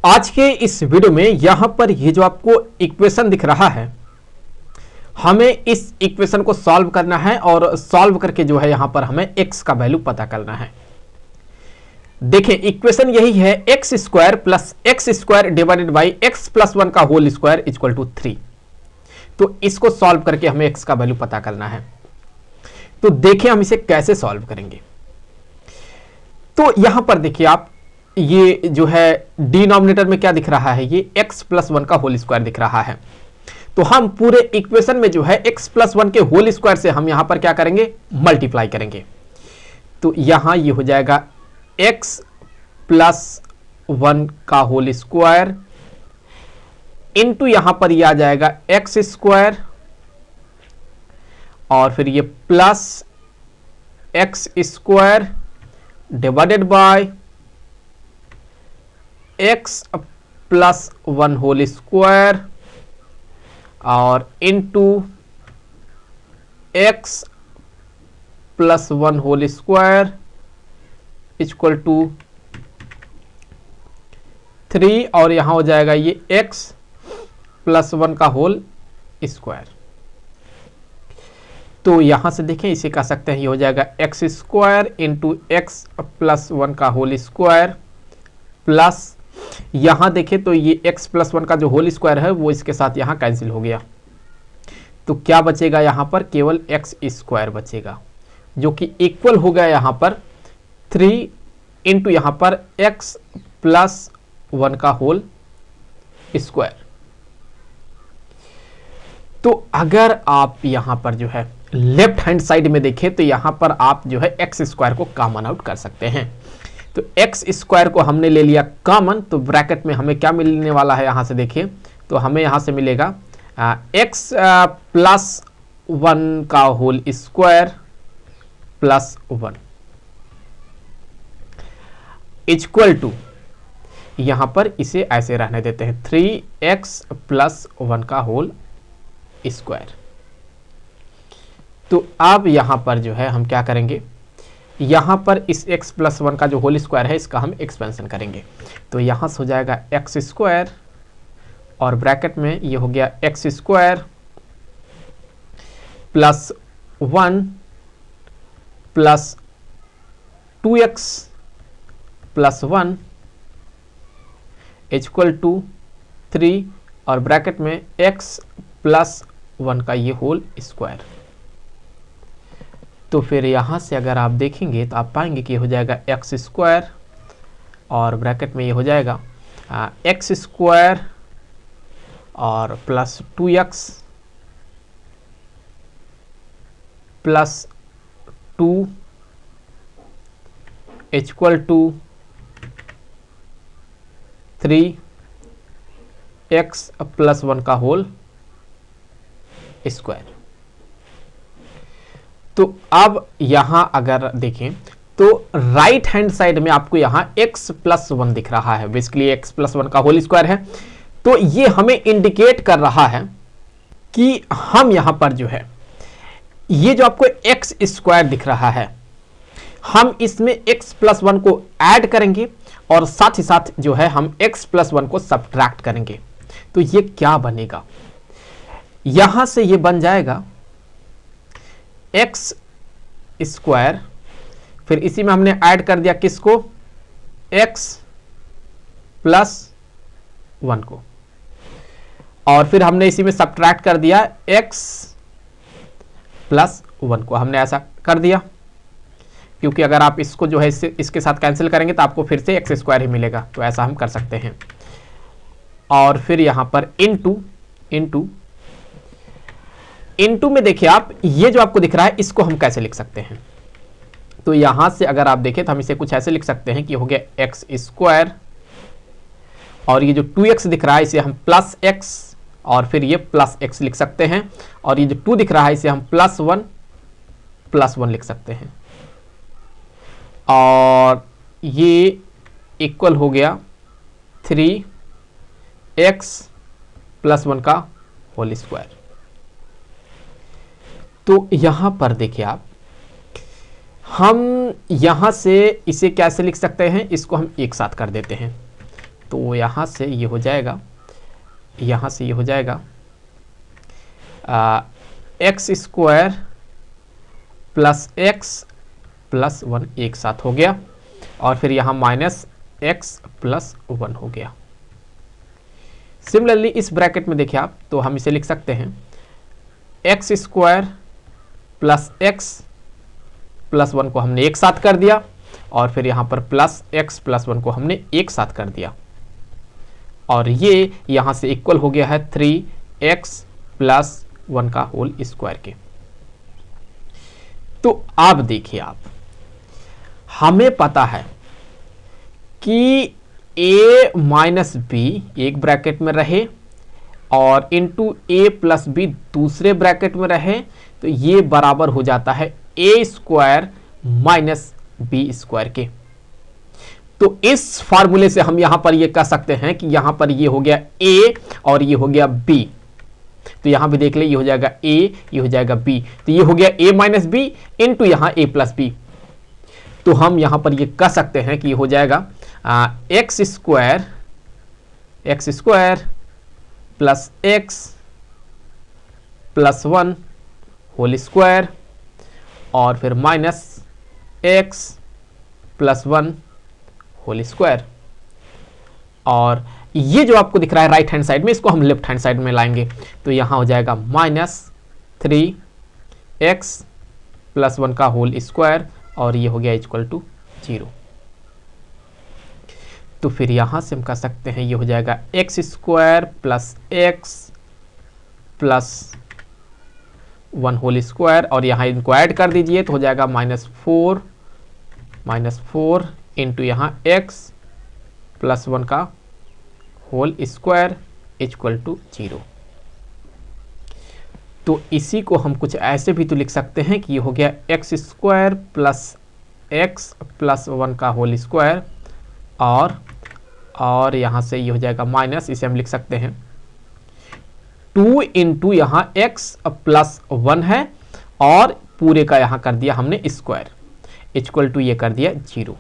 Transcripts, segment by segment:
आज के इस वीडियो में यहां पर ये जो आपको इक्वेशन दिख रहा है, हमें इस इक्वेशन को सॉल्व करना है और सॉल्व करके जो है यहां पर हमें x का वैल्यू पता करना है। देखिए इक्वेशन यही है, x square plus x square divided by x plus 1 का होल स्क्वायर इक्वल टू 3। तो इसको सॉल्व करके हमें x का वैल्यू पता करना है। तो देखिए हम इसे कैसे सॉल्व करेंगे। तो यहां पर देखिए आप, ये जो है डिनोमिनेटर में क्या दिख रहा है, ये x प्लस 1 का होल स्क्वायर दिख रहा है। तो हम पूरे इक्वेशन में जो है x प्लस 1 के होल स्क्वायर से हम यहां पर क्या करेंगे, मल्टीप्लाई करेंगे। तो यहां ये हो जाएगा x प्लस 1 का होल स्क्वायर इंटू यहां पर ये आ जाएगा एक्स स्क्वायर और फिर ये plus x square divided by x plus 1 whole square और into x plus 1 whole square equal to 3 और यहां हो जाएगा ये x प्लस 1 का होल स्क्वायर। तो यहां से देखें इसे कह सकते हैं, ये हो जाएगा x square into x plus 1 का होल स्क्वायर प्लस यहां देखें तो ये x प्लस 1 का जो होल स्क्वायर है वो इसके साथ यहां कैंसिल हो गया। तो क्या बचेगा, यहां पर केवल एक्स स्क्वायर बचेगा जो कि इक्वल हो गया यहां पर 3 इंटू यहां पर x प्लस 1 का होल स्क्वायर। तो अगर आप यहां पर जो है लेफ्ट हैंड साइड में देखें तो यहां पर आप जो है एक्स स्क्वायर को कॉमन आउट कर सकते हैं। तो एक्स स्क्वायर को हमने ले लिया कॉमन, तो ब्रैकेट में हमें क्या मिलने वाला है, यहां से देखिए तो हमें यहां से मिलेगा एक्स प्लस 1 का whole square plus 1 equal to, यहां पर इसे ऐसे रहने देते हैं 3x प्लस 1 का होल स्क्वायर। तो अब यहां पर जो है हम क्या करेंगे, यहां पर इस x प्लस 1 का जो होल स्क्वायर है इसका हम एक्सपेंशन करेंगे। तो यहां से हो जाएगा एक्स स्क्वायर और ब्रैकेट में ये हो गया x square plus 1 plus 2x plus 1 equal to 3 और ब्रैकेट में x प्लस 1 का ये होल स्क्वायर। तो फिर यहां से अगर आप देखेंगे तो आप पाएंगे कि हो जाएगा एक्स स्क्वायर और ब्रैकेट में ये हो जाएगा एक्स स्क्वायर और plus 2x plus 2 equal to 3x plus 1 का होल स्क्वायर। तो अब यहां अगर देखें तो राइट हैंड साइड में आपको यहां x प्लस 1 दिख रहा है, बेसिकली x प्लस 1 का होल स्क्वायर है। तो ये हमें इंडिकेट कर रहा है कि हम यहां पर जो है ये जो आपको x स्क्वायर दिख रहा है, हम इसमें x प्लस 1 को ऐड करेंगे और साथ ही साथ जो है हम x प्लस 1 को सब्ट्रैक्ट करेंगे। तो ये क्या बनेगा, यहां से ये बन जाएगा एक्स स्क्वायर, फिर इसी में हमने ऐड कर दिया किसको, एक्स प्लस 1 को, और फिर हमने इसी में सब्ट्रैक्ट कर दिया एक्स प्लस 1 को, हमने ऐसा कर दिया क्योंकि अगर आप इसको जो है इसके साथ कैंसिल करेंगे तो आपको फिर से एक्स स्क्वायर ही मिलेगा। तो ऐसा हम कर सकते हैं और फिर यहां पर इनटू में देखिए आप, ये जो आपको दिख रहा है इसको हम कैसे लिख सकते हैं। तो यहां से अगर आप देखें तो हम इसे कुछ ऐसे लिख सकते हैं कि हो गया एक्स स्क्वायर और ये जो 2x दिख रहा है इसे हम प्लस x और फिर ये प्लस x लिख सकते हैं, और ये जो 2 दिख रहा है इसे हम प्लस 1 लिख सकते हैं, और ये इक्वल हो गया 3x प्लस 1 का होल स्क्वायर। तो यहां पर देखिए आप, हम यहां से इसे कैसे लिख सकते हैं, इसको हम एक साथ कर देते हैं। तो यहाँ से ये हो जाएगा, यहाँ से ये हो जाएगा x square plus x plus 1 एक साथ हो गया, और फिर यहाँ माइनस एक्स प्लस 1 हो गया। सिमिलरली इस ब्रैकेट में देखिए आप, तो हम इसे लिख सकते हैं x square plus x plus 1 को हमने एक साथ कर दिया, और फिर यहाँ पर प्लस एक्स प्लस 1 को हमने एक साथ कर दिया, और ये यहाँ से इक्वल हो गया है 3x प्लस 1 का होल स्क्वायर के। तो आप देखिए, आप हमें पता है कि a माइनस बी एक ब्रैकेट में रहे और इंटू a प्लस बी दूसरे ब्रैकेट में रहे, तो ये बराबर हो जाता है a square minus b square के। तो इस फार्मूले से हम यहां पर ये कह सकते हैं कि यहां पर ये हो गया a और ये हो गया b। तो यहां भी देख ले, ये हो जाएगा a, ये हो जाएगा b, तो ये हो गया a माइनस बी इंटू यहां a प्लस बी। तो हम यहां पर ये कह सकते हैं कि ये हो जाएगा x square plus x plus 1 whole square, और फिर minus x plus 1 whole square. और ये जो आपको दिख रहा है राइट हैंड साइड में, इसको हम लेफ्ट हैंड साइड में लाएंगे, तो यहां हो जाएगा माइनस 3x प्लस 1 का होल स्क्वायर, और ये हो गया इक्वल टू 0। तो फिर यहां से हम कह सकते हैं ये हो जाएगा x square plus x plus 1 whole square, और यहां इनको ऐड कर दीजिए तो हो जाएगा माइनस फोर इंटू यहां एक्स प्लस 1 का होल स्क्वायर इक्वल टू 0। तो इसी को हम कुछ ऐसे भी तो लिख सकते हैं कि ये हो गया x square plus x plus 1 का होल स्क्वायर, और यहां से ये हो जाएगा माइनस, इसे हम लिख सकते हैं 2 इंटू यहां एक्स प्लस 1 है, और पूरे का यहां कर दिया हमने स्क्वायर इक्वल टू ये कर दिया 0।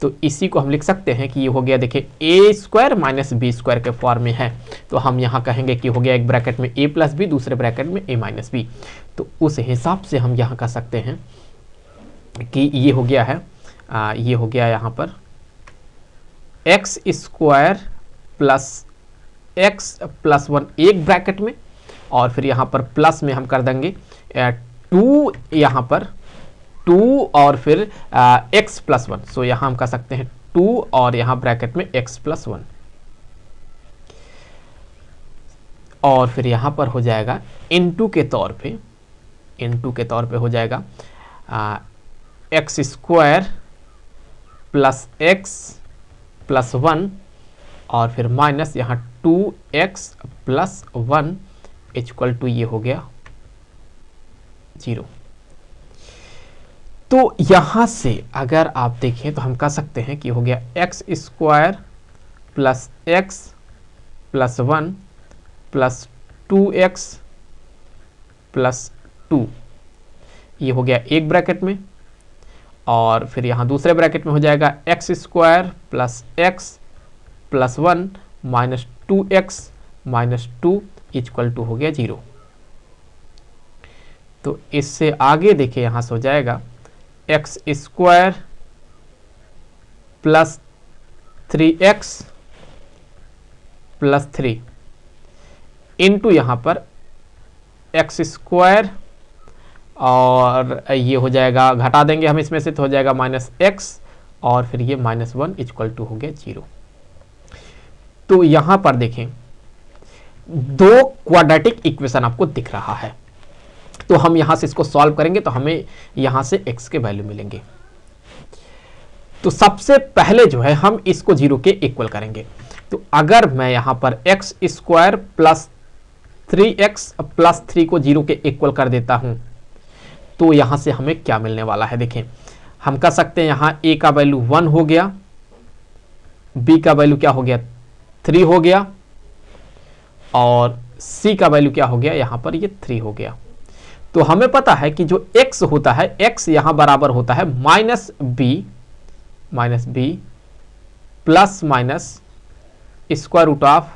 तो इसी को हम लिख सकते हैं कि ये हो गया, देखिए ए स्क्वायर माइनस बी स्क्वायर के फॉर्म में है, तो हम यहां कहेंगे कि हो गया एक ब्रैकेट में a प्लस बी, दूसरे ब्रैकेट में a माइनस बी। तो उस हिसाब से हम यहां कह सकते हैं कि ये हो गया है, ये हो गया यहां पर x square plus x plus 1 एक ब्रैकेट में, और फिर यहां पर प्लस में हम कर देंगे 2 यहां पर 2 और फिर x प्लस 1। सो यहां हम कह सकते हैं 2 और यहां ब्रैकेट में x प्लस 1, और फिर यहां पर हो जाएगा इनटू के तौर पे हो जाएगा x square plus x plus 1, और फिर माइनस यहाँ 2x प्लस 1 इक्वल टू ये हो गया 0। तो यहां से अगर आप देखें तो हम कह सकते हैं कि हो गया x square plus x plus 1 plus 2x plus 2, ये हो गया एक ब्रैकेट में, और फिर यहां दूसरे ब्रैकेट में हो जाएगा x square plus x plus 1 minus 2x minus 2 equal to हो गया 0। तो इससे आगे देखिए यहां से हो जाएगा x square plus 3x plus 3 into यहां पर एक्स स्क्वायर, और ये हो जाएगा, घटा देंगे हम इसमें से तो हो जाएगा माइनस एक्स, और फिर ये माइनस 1 इक्वल टू हो गया 0। तो यहां पर देखें 2 क्वाड्रेटिक इक्वेशन आपको दिख रहा है, तो हम यहां से इसको सॉल्व करेंगे तो हमें यहां से x के वैल्यू मिलेंगे। तो सबसे पहले जो है हम इसको 0 के इक्वल करेंगे। तो अगर मैं यहां पर x square plus 3x plus 3 को 0 के इक्वल कर देता हूं, तो यहां से हमें क्या मिलने वाला है, देखें हम कह सकते हैं यहां a का वैल्यू 1 हो गया, b का वैल्यू क्या हो गया 3 हो गया, और c का वैल्यू क्या हो गया, यहां पर ये 3 हो गया। तो हमें पता है कि जो x होता है, x यहां बराबर होता है minus b plus minus square root of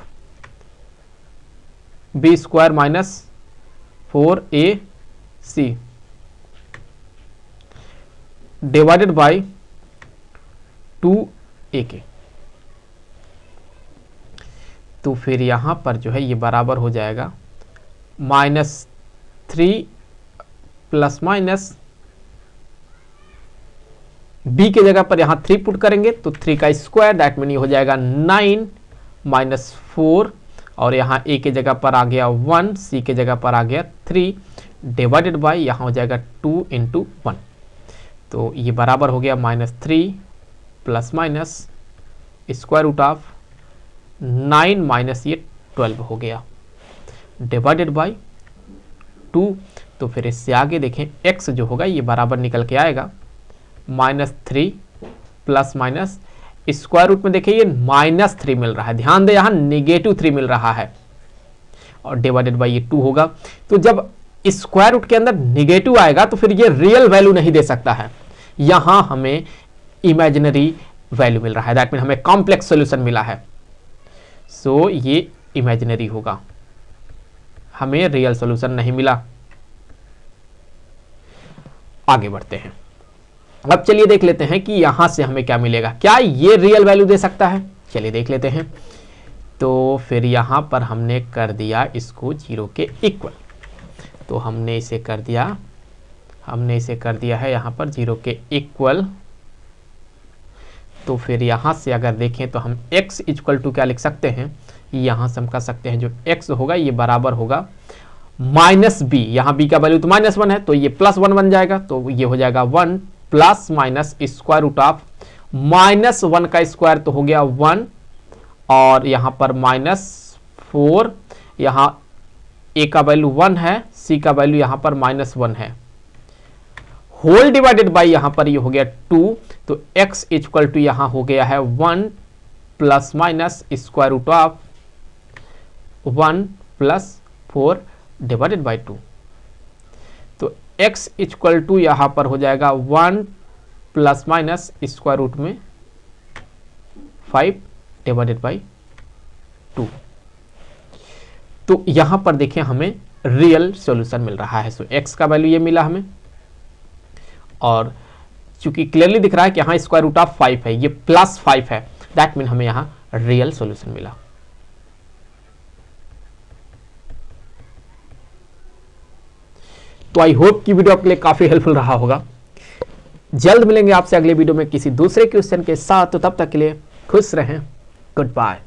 b square minus 4ac divided by 2ak। तो फिर यहां पर जो है ये बराबर हो जाएगा -3 प्लस माइनस b के जगह पर यहां 3 पुट करेंगे तो 3 का स्क्वायर, दैट मीन ये हो जाएगा 9 माइनस 4, और यहां a के जगह पर आ गया 1, c के जगह पर आ गया 3 डिवाइडेड बाई यहां हो जाएगा 2 इंटू 1। तो ये बराबर हो गया -3 plus minus square root of 9 minus ये 12 हो गया डिवाइडेड बाई 2। तो फिर इससे आगे देखें x जो होगा ये बराबर निकल के आएगा -3 प्लस माइनस स्क्वायर रूट में देखिए ये -3 मिल रहा है, ध्यान दे यहां -3 मिल रहा है, और डिवाइडेड बाई ये 2 होगा। तो जब स्क्वायर रूट के अंदर निगेटिव आएगा तो फिर ये रियल वैल्यू नहीं दे सकता है, यहां हमें इमेजिनरी वैल्यू मिल रहा है, दैट मीन हमें कॉम्प्लेक्स सॉल्यूशन मिला है। सो ये इमेजिनरी होगा, हमें रियल सॉल्यूशन नहीं मिला। आगे बढ़ते हैं। अब चलिए देख लेते हैं कि यहां से हमें क्या मिलेगा, क्या ये रियल वैल्यू दे सकता है। चलिए देख लेते हैं। तो फिर यहां पर हमने कर दिया इसको 0 के इक्वल, तो हमने इसे कर दिया है यहां पर 0 के इक्वल। तो फिर यहां से अगर देखें तो हम x इक्वल टू क्या लिख सकते हैं, यहां से हम कह सकते हैं जो x होगा ये बराबर होगा -b, यहां b का वैल्यू तो -1 है तो ये +1 बन जाएगा, तो ये हो जाएगा 1 plus minus square root of -1 का स्क्वायर तो हो गया 1, और यहां पर -4, यहां a का वैल्यू 1 है, c का वैल्यू यहां पर -1 है, होल डिवाइडेड बाई यहां पर ये हो गया 2। तो x इक्वल टू यहां हो गया है 1 plus minus square root of 1 plus 4 divided by 2। तो x इक्वल टू यहां पर हो जाएगा 1 प्लस माइनस स्क्वायर रूट में 5 डिवाइडेड बाई 2। तो यहां पर देखें हमें रियल सॉल्यूशन मिल रहा है। सो x का वैल्यू ये मिला हमें, और चूंकि क्लियरली दिख रहा है कि यहां स्क्वायर रूट ऑफ 5 है, ये +5 है, दैट मीन हमें यहां रियल सॉल्यूशन मिला। तो आई होप कि वीडियो आपके लिए काफी हेल्पफुल रहा होगा। जल्द मिलेंगे आपसे अगले वीडियो में किसी दूसरे क्वेश्चन के साथ, तो तब तक के लिए खुश रहें। Good bye.